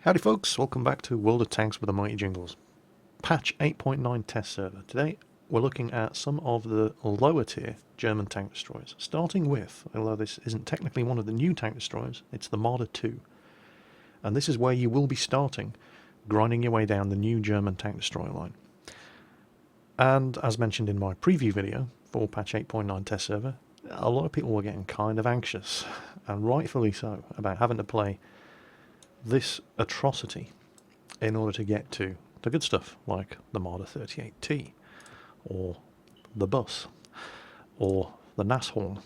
Howdy folks, welcome back to World of Tanks with the Mighty Jingles. Patch 8.9 test server. Today we're looking at some of the lower tier German tank destroyers, starting with, although this isn't technically one of the new tank destroyers, it's the Marder II. And this is where you will be starting, grinding your way down the new German tank destroyer line. And as mentioned in my preview video for patch 8.9 test server, a lot of people were getting kind of anxious, and rightfully so, about having to play this atrocity in order to get to the good stuff like the Marder38t or the bus or the Nashorn.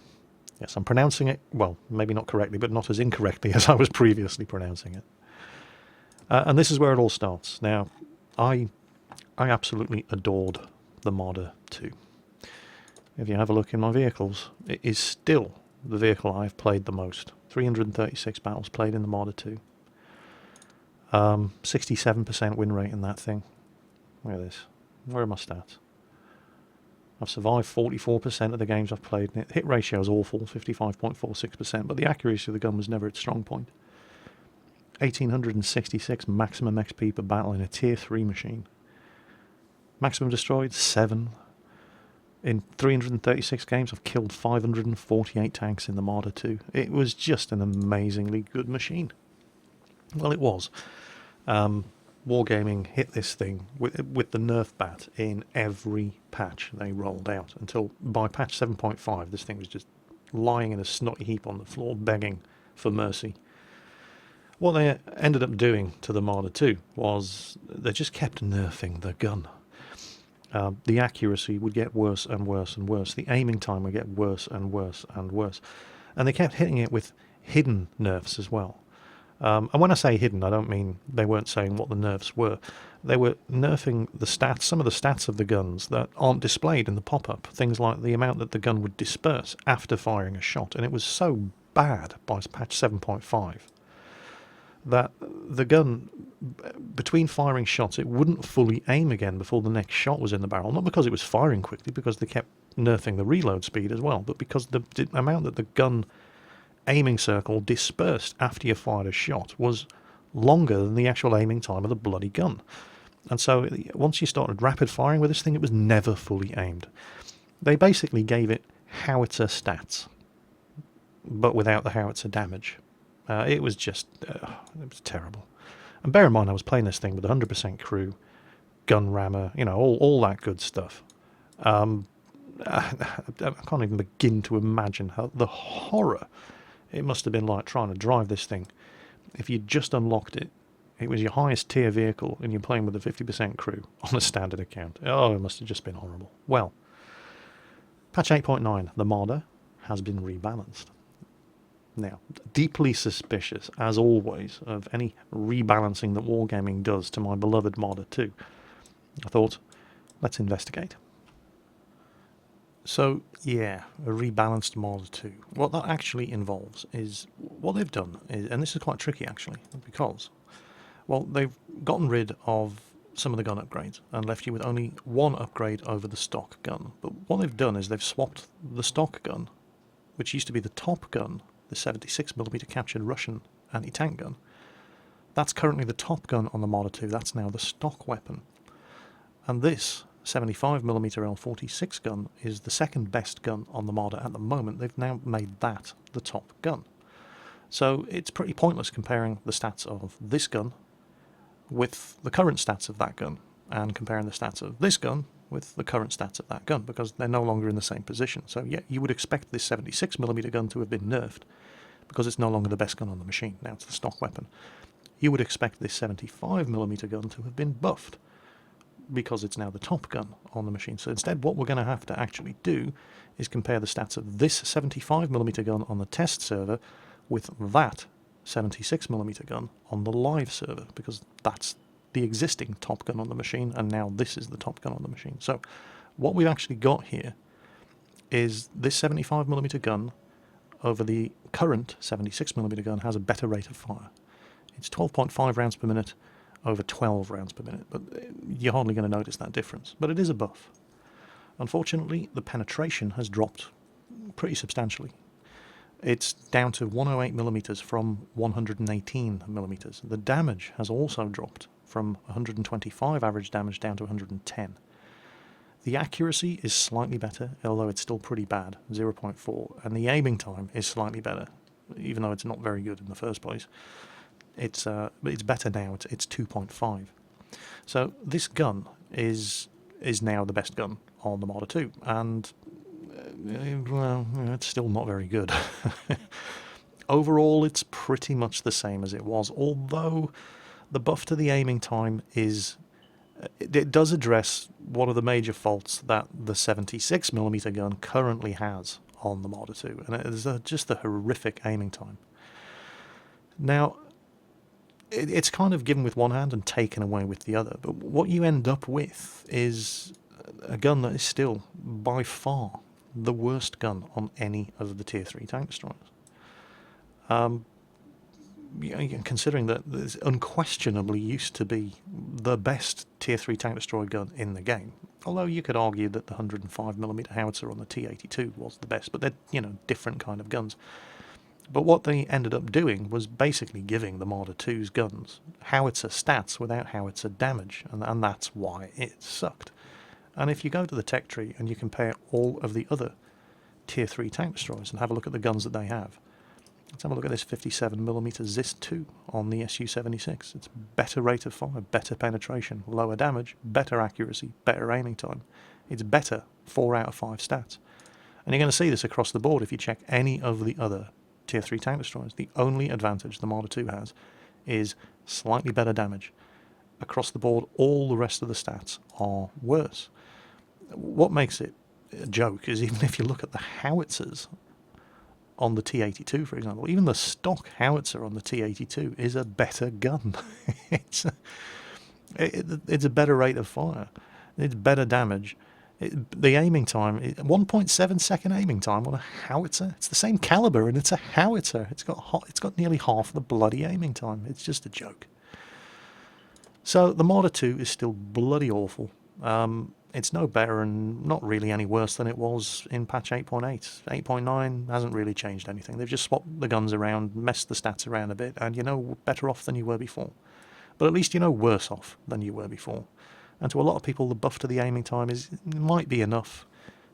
Yes, I'm pronouncing it, well, maybe not correctly, but not as incorrectly as I was previously pronouncing it. And this is where it all starts. Now, I absolutely adored the Marder II. If you have a look in my vehicles, it is still the vehicle I've played the most. 336 battles played in the Marder II. 67% win rate in that thing. Look at this. Where are my stats? I've survived 44% of the games I've played in it. Hit ratio is awful, 55.46%, but the accuracy of the gun was never its strong point. 1866 maximum XP per battle in a tier 3 machine. Maximum destroyed, 7. In 336 games, I've killed 548 tanks in the Marder II. It was just an amazingly good machine. Well, it was. Wargaming hit this thing with the nerf bat in every patch they rolled out, until by patch 7.5 this thing was just lying in a snotty heap on the floor begging for mercy. What they ended up doing to the Marder II was they just kept nerfing the gun. The accuracy would get worse and worse and worse. The aiming time would get worse and worse and worse. And they kept hitting it with hidden nerfs as well. And when I say hidden, I don't mean they weren't saying what the nerfs were. They were nerfing the stats, some of the stats of the guns that aren't displayed in the pop-up. Things like the amount that the gun would disperse after firing a shot. And it was so bad by patch 7.5 that the gun, between firing shots, it wouldn't fully aim again before the next shot was in the barrel. Not because it was firing quickly, because they kept nerfing the reload speed as well, but because the amount that the gun aiming circle dispersed after you fired a shot was longer than the actual aiming time of the bloody gun. And so once you started rapid firing with this thing, it was never fully aimed. They basically gave it howitzer stats, but without the howitzer damage. It was just, it was terrible. And bear in mind, I was playing this thing with 100% crew, gun rammer, you know, all that good stuff. I can't even begin to imagine how the horror it must have been like trying to drive this thing. If you just unlocked it, it was your highest tier vehicle, and you're playing with a 50% crew on a standard account. Oh, it must have just been horrible. Well, patch 8.9, the Marder, has been rebalanced. Now, deeply suspicious, as always, of any rebalancing that Wargaming does to my beloved Marder II. I thought, let's investigate. So, yeah, a rebalanced Marder II. What that actually involves is, what they've done is, and this is quite tricky actually, because, well, they've gotten rid of some of the gun upgrades and left you with only one upgrade over the stock gun. But what they've done is they've swapped the stock gun, which used to be the top gun, the 76mm captured Russian anti-tank gun. That's currently the top gun on the Marder II. That's now the stock weapon. And this 75mm L46 gun is the second best gun on the Marder at the moment. They've now made that the top gun. So it's pretty pointless comparing the stats of this gun with the current stats of that gun, and comparing the stats of this gun with the current stats of that gun, because they're no longer in the same position. So yeah, you would expect this 76mm gun to have been nerfed, because it's no longer the best gun on the machine. Now it's the stock weapon. You would expect this 75mm gun to have been buffed, because it's now the top gun on the machine. So instead, what we're going to have to actually do is compare the stats of this 75mm gun on the test server with that 76mm gun on the live server, because that's the existing top gun on the machine, and now this is the top gun on the machine. So what we've actually got here is this 75mm gun over the current 76mm gun has a better rate of fire. It's 12.5 rounds per minute over 12 rounds per minute, but you're hardly going to notice that difference. But it is a buff. Unfortunately, the penetration has dropped pretty substantially. It's down to 108mm from 118mm. The damage has also dropped from 125 average damage down to 110. The accuracy is slightly better, although it's still pretty bad, 0.4, and the aiming time is slightly better, even though it's not very good in the first place. It's better now, it's 2.5. So this gun is now the best gun on the Marder II, and well, it's still not very good. Overall, it's pretty much the same as it was, although the buff to the aiming time is... It does address one of the major faults that the 76mm gun currently has on the Marder II, and it is just a horrific aiming time. Now, it's kind of given with one hand and taken away with the other, but what you end up with is a gun that is still, by far, the worst gun on any of the Tier 3 tank destroyers. Considering that this unquestionably used to be the best Tier 3 tank destroyer gun in the game. Although you could argue that the 105mm howitzer on the T82 was the best, but they're, different kind of guns. But what they ended up doing was basically giving the Marder II's guns howitzer stats without howitzer damage, and that's why it sucked. And if you go to the tech tree and you compare all of the other Tier 3 tank destroyers and have a look at the guns that they have, let's have a look at this 57mm ZIS-2 on the Su-76. It's better rate of fire, better penetration, lower damage, better accuracy, better aiming time. It's better 4 out of 5 stats. And you're going to see this across the board if you check any of the other Tier 3 tank destroyers. The only advantage the Marder II has is slightly better damage. Across the board, all the rest of the stats are worse. What makes it a joke is even if you look at the howitzers on the T82, for example, even the stock howitzer on the T82 is a better gun. it's a better rate of fire. It's better damage. The aiming time, 1.7 second aiming time on a howitzer. It's the same caliber and it's a howitzer. It's got nearly half the bloody aiming time. It's just a joke. So the Marder II is still bloody awful. It's no better and not really any worse than it was in patch 8.8. 8.9 hasn't really changed anything. They've just swapped the guns around, messed the stats around a bit, and better off than you were before. But at least worse off than you were before. And to a lot of people, the buff to the aiming time might be enough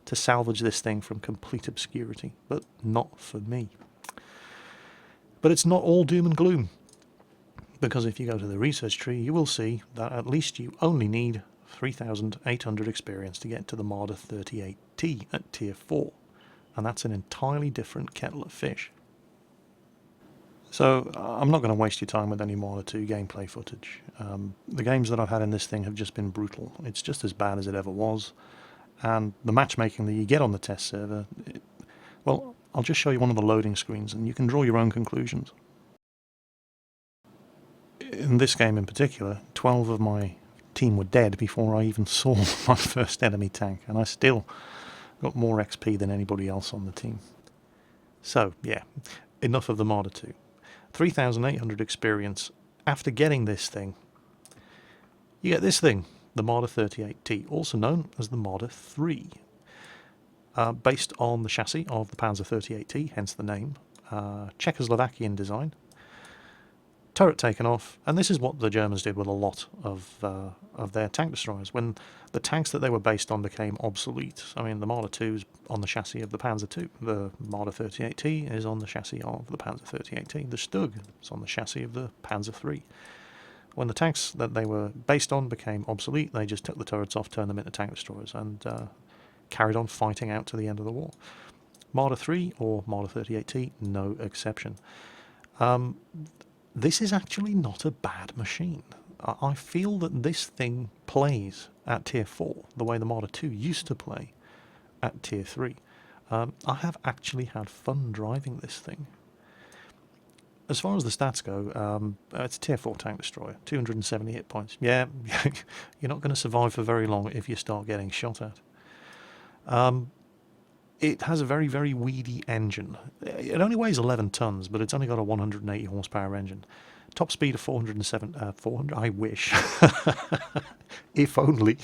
to salvage this thing from complete obscurity, but not for me. But it's not all doom and gloom, because if you go to the research tree, you will see that at least you only need 3,800 experience to get to the Marder38t at Tier 4, and that's an entirely different kettle of fish. So I'm not going to waste your time with any Marder 2 gameplay footage. The games that I've had in this thing have just been brutal. It's just as bad as it ever was, and the matchmaking that you get on the test server, well, I'll just show you one of the loading screens and you can draw your own conclusions. In this game in particular, 12 of my team were dead before I even saw my first enemy tank, and I still got more XP than anybody else on the team. So yeah, enough of the Marder 2. 3,800 experience. After getting this thing, you get this thing, the Marder38t, also known as the Marder III. Based on the chassis of the Panzer38t, hence the name. Czechoslovakian design. Turret taken off, and this is what the Germans did with a lot of their tank destroyers. When the tanks that they were based on became obsolete, I mean, the Marder II is on the chassis of the Panzer II, the Marder38t is on the chassis of the Panzer38t, the Stug is on the chassis of the Panzer III. When the tanks that they were based on became obsolete, they just took the turrets off, turned them into tank destroyers, and carried on fighting out to the end of the war. Marder III, or Marder38t, no exception. This is actually not a bad machine. I feel that this thing plays at Tier 4 the way the Marder II used to play at Tier 3. I have actually had fun driving this thing. As far as the stats go, it's a Tier 4 tank destroyer, 270 hit points. Yeah, you're not going to survive for very long if you start getting shot at. It has a very, very weedy engine. It only weighs 11 tons, but it's only got a 180 horsepower engine. Top speed of 400, I wish. If only.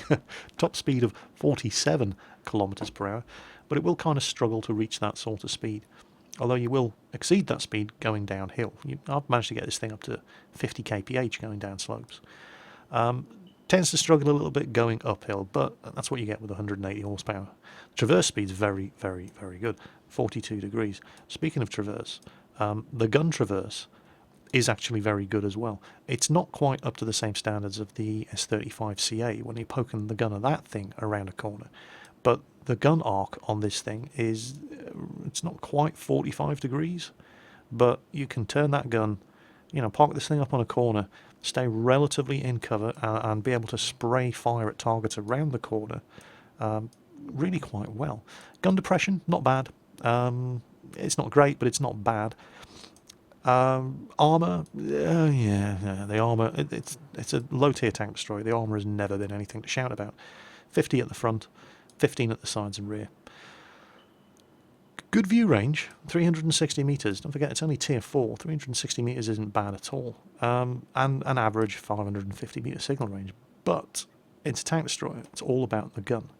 Top speed of 47 kilometers per hour, but it will kind of struggle to reach that sort of speed. although you will exceed that speed going downhill. I've managed to get this thing up to 50 kph going down slopes. Tends to struggle a little bit going uphill, but that's what you get with 180 horsepower. Traverse speed's very, very, very good, 42 degrees. Speaking of traverse, the gun traverse is actually very good as well. It's not quite up to the same standards of the S35CA when you're poking the gun of that thing around a corner, but the gun arc on this thing is, it's not quite 45 degrees, but you can turn that gun, park this thing up on a corner, stay relatively in cover, and be able to spray fire at targets around the corner really quite well. Gun depression, not bad. It's not great, but it's not bad. Armour, the armour, it's a low tier tank destroyer. The armour has never been anything to shout about. 50 at the front, 15 at the sides and rear. Good view range, 360 metres. Don't forget, it's only tier 4. 360 metres isn't bad at all. And an average 550 metre signal range. But it's a tank destroyer. It's all about the gun.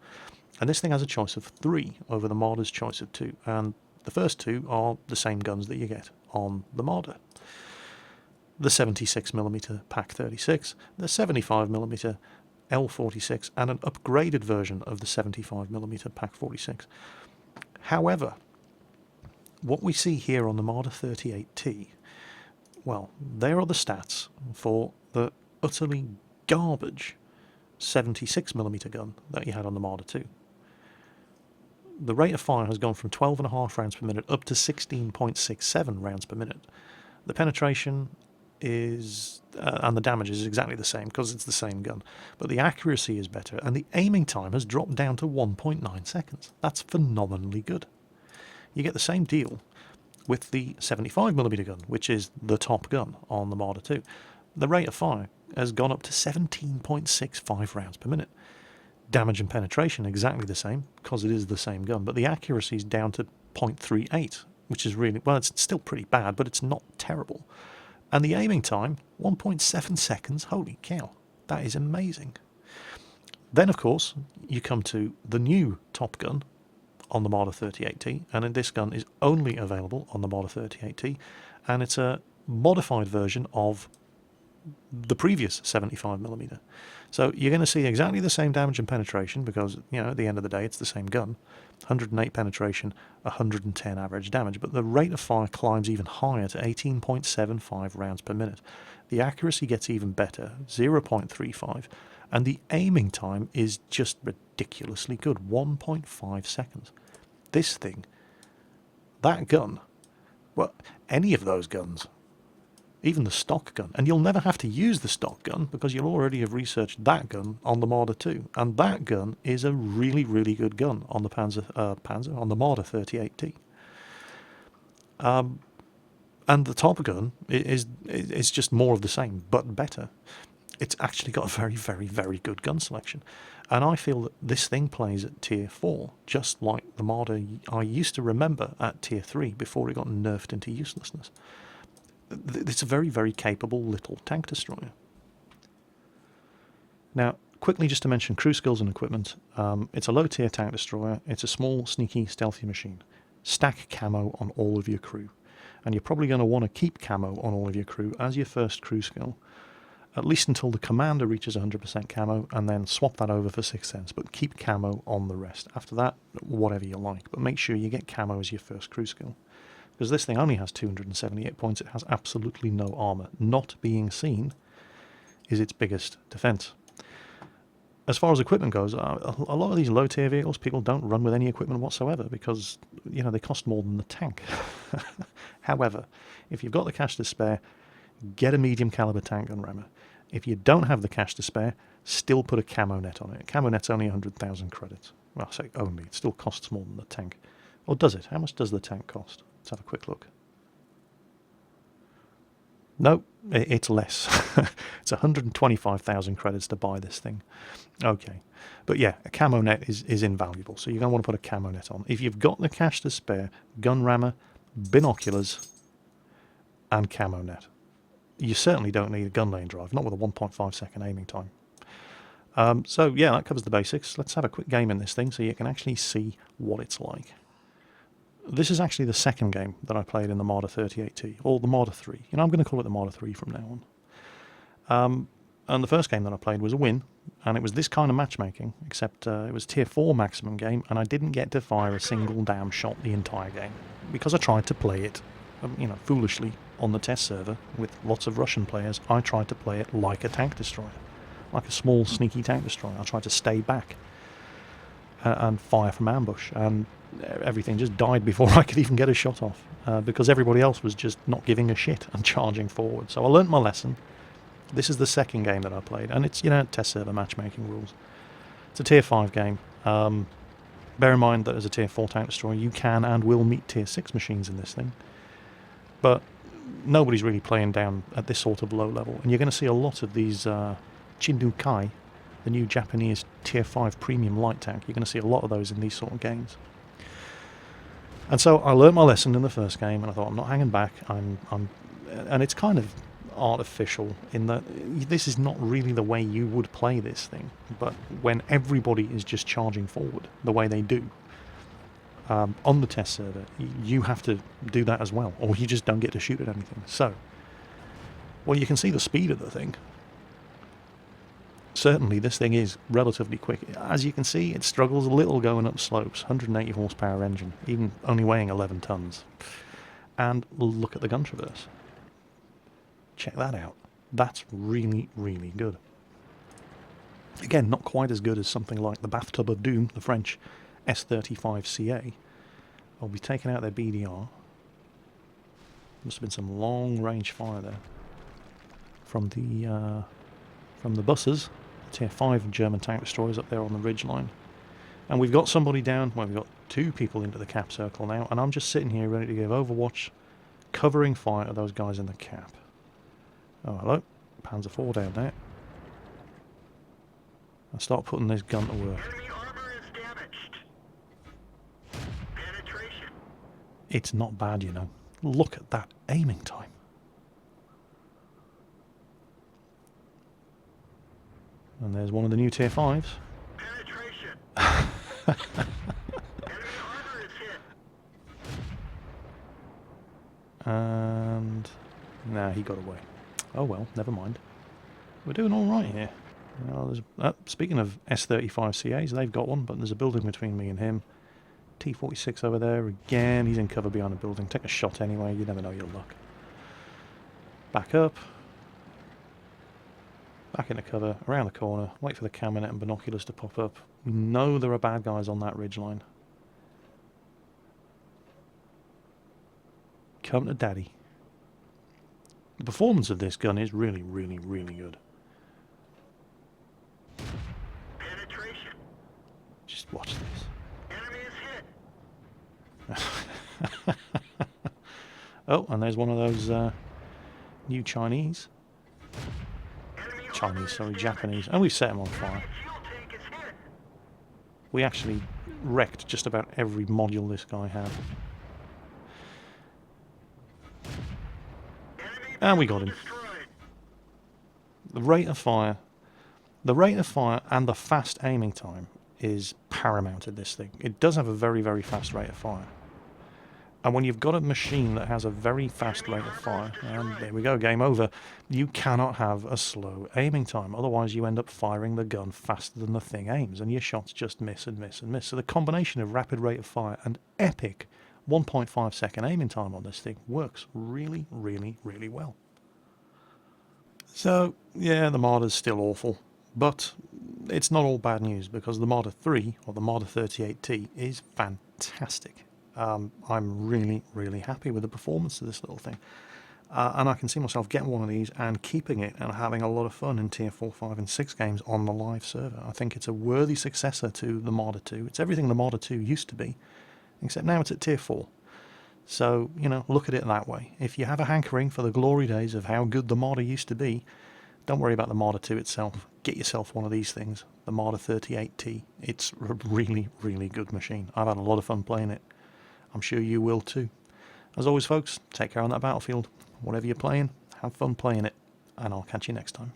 And this thing has a choice of 3 over the Marder's choice of 2. And the first 2 are the same guns that you get on the Marder. The 76mm Pak 36, the 75mm L46, and an upgraded version of the 75mm Pak 46. However, what we see here on the Marder38t, well, there are the stats for the utterly garbage 76mm gun that you had on the Marder II. The rate of fire has gone from 12.5 rounds per minute up to 16.67 rounds per minute. The penetration is, and the damage is exactly the same because it's the same gun, but the accuracy is better, and the aiming time has dropped down to 1.9 seconds. That's phenomenally good. You get the same deal with the 75mm gun, which is the top gun on the Marder II. The rate of fire has gone up to 17.65 rounds per minute. Damage and penetration exactly the same because it is the same gun, but the accuracy is down to 0.38, which is really, well, it's still pretty bad, but it's not terrible. And the aiming time, 1.7 seconds. Holy cow, that is amazing. Then, of course, you come to the new top gun on the Marder38t, and this gun is only available on the Marder38t, and it's a modified version of the previous 75mm. So you're going to see exactly the same damage and penetration because, at the end of the day, it's the same gun. 108 penetration, 110 average damage, but the rate of fire climbs even higher to 18.75 rounds per minute. The accuracy gets even better, 0.35, and the aiming time is just ridiculously good, 1.5 seconds. This thing, that gun, well, any of those guns, even the stock gun, and you'll never have to use the stock gun because you'll already have researched that gun on the Marder II, and that gun is a really, really good gun on the on the Marder38t. And the top gun is just more of the same, but better. It's actually got a very, very, very good gun selection, and I feel that this thing plays at tier 4, just like the Marder I used to remember at tier 3 before it got nerfed into uselessness. It's a very, very capable little tank destroyer. Now, quickly just to mention crew skills and equipment, it's a low-tier tank destroyer. It's a small, sneaky, stealthy machine. Stack camo on all of your crew, and you're probably going to want to keep camo on all of your crew as your first crew skill, at least until the commander reaches 100% camo, and then swap that over for 6th Sense, but keep camo on the rest. After that, whatever you like, but make sure you get camo as your first crew skill. Because this thing only has 278 points, it has absolutely no armour. Not being seen is its biggest defence. As far as equipment goes, a lot of these low-tier vehicles, people don't run with any equipment whatsoever because, they cost more than the tank. However, if you've got the cash to spare, get a medium caliber tank gun rammer. If you don't have the cash to spare, still put a camo net on it. A camo net's only 100,000 credits. Well, I say only, it still costs more than the tank. Or does it? How much does the tank cost? Let's have a quick look. No, it's less. It's 125,000 credits to buy this thing. Okay. But yeah, a camo net is invaluable, so you're going to want to put a camo net on. If you've got the cash to spare, gun rammer, binoculars, and camo net. You certainly don't need a gun lane drive, not with a 1.5 second aiming time. So yeah, that covers the basics. Let's have a quick game in this thing so you can actually see what it's like. This is actually the second game that I played in the Marder38t, or the Marder 3. You know, I'm going to call it the Marder 3 from now on. And the first game that I played was a win, and it was this kind of matchmaking, except it was tier 4 maximum game, and I didn't get to fire a single damn shot the entire game, because I tried to play it, you know, foolishly on the test server with lots of Russian players. I tried to play it like a tank destroyer, like a small sneaky tank destroyer. I tried to stay back and fire from ambush, and everything just died before I could even get a shot off, because everybody else was just not giving a shit and charging forward. So I learnt my lesson. This is the second game that I played, and it's, you know, test server matchmaking rules. It's a tier 5 game. Bear in mind that as a tier 4 tank destroyer, you can and will meet tier 6 machines in this thing. But nobody's really playing down at this sort of low level, and you're going to see a lot of these Chindukai, the new Japanese tier 5 premium light tank. You're going to see a lot of those in these sort of games. And so I learnt my lesson in the first game, and I thought, I'm not hanging back. And it's kind of artificial in that this is not really the way you would play this thing, but when everybody is just charging forward the way they do on the test server, you have to do that as well, or you just don't get to shoot at anything. So, well, you can see the speed of the thing. Certainly this thing is relatively quick. As you can see, it struggles a little going up slopes. 180 horsepower engine, even only weighing 11 tons. And look at the gun traverse. Check that out. That's really, really good. Again, not quite as good as something like the Bathtub of Doom, the French S35CA. I'll be taking out their BDR. Must have been some long-range fire there from the buses, tier 5 German tank destroyers up there on the ridgeline. And we've got somebody down. Well, we've got 2 people into the cap circle now, and I'm just sitting here ready to give Overwatch, covering fire to those guys in the cap. Oh, hello. Panzer IV down there. I'll start putting this gun to work. Enemy armor is damaged. Penetration. It's not bad, you know. Look at that aiming time. And there's one of the new tier 5s. Penetration. Enemy armor is hit. And nah, he got away. Oh well, never mind. We're doing all right here. Well, speaking of S35CAs, they've got one, but there's a building between me and him. T46 over there again. He's in cover behind a building. Take a shot anyway. You never know your luck. Back up. Back into cover. Around the corner. Wait for the camera net and binoculars to pop up. We know there are bad guys on that ridgeline. Come to daddy. The performance of this gun is really, really, really good. Penetration. Just watch this. Enemy is hit. Oh, and there's one of those new Chinese. Enemy Chinese, sorry, Japanese. And we've set them on fire. fuel tank is hit. We actually wrecked just about every module this guy had. And we got him. Destroyed. The rate of fire and the fast aiming time is paramount in this thing. It does have a very, very fast rate of fire. And when you've got a machine that has a very fast rate of fire, and there we go, game over, you cannot have a slow aiming time. Otherwise you end up firing the gun faster than the thing aims, and your shots just miss and miss and miss. So the combination of rapid rate of fire and epic 1.5 second aiming time on this thing works really, really, really well. So, yeah, the Marder's still awful, but it's not all bad news, because the Marder 3, or the Marder38t, is fantastic. I'm really, really happy with the performance of this little thing. And I can see myself getting one of these and keeping it and having a lot of fun in tier 4, 5 and 6 games on the live server. I think it's a worthy successor to the Marder 2. It's everything the Marder 2 used to be, except now it's at tier 4. So, you know, look at it that way. If you have a hankering for the glory days of how good the Marder used to be, don't worry about the Marder 2 itself. Get yourself one of these things, the Marder38t. It's a really, really good machine. I've had a lot of fun playing it. I'm sure you will too. As always, folks, take care on that battlefield. Whatever you're playing, have fun playing it, and I'll catch you next time.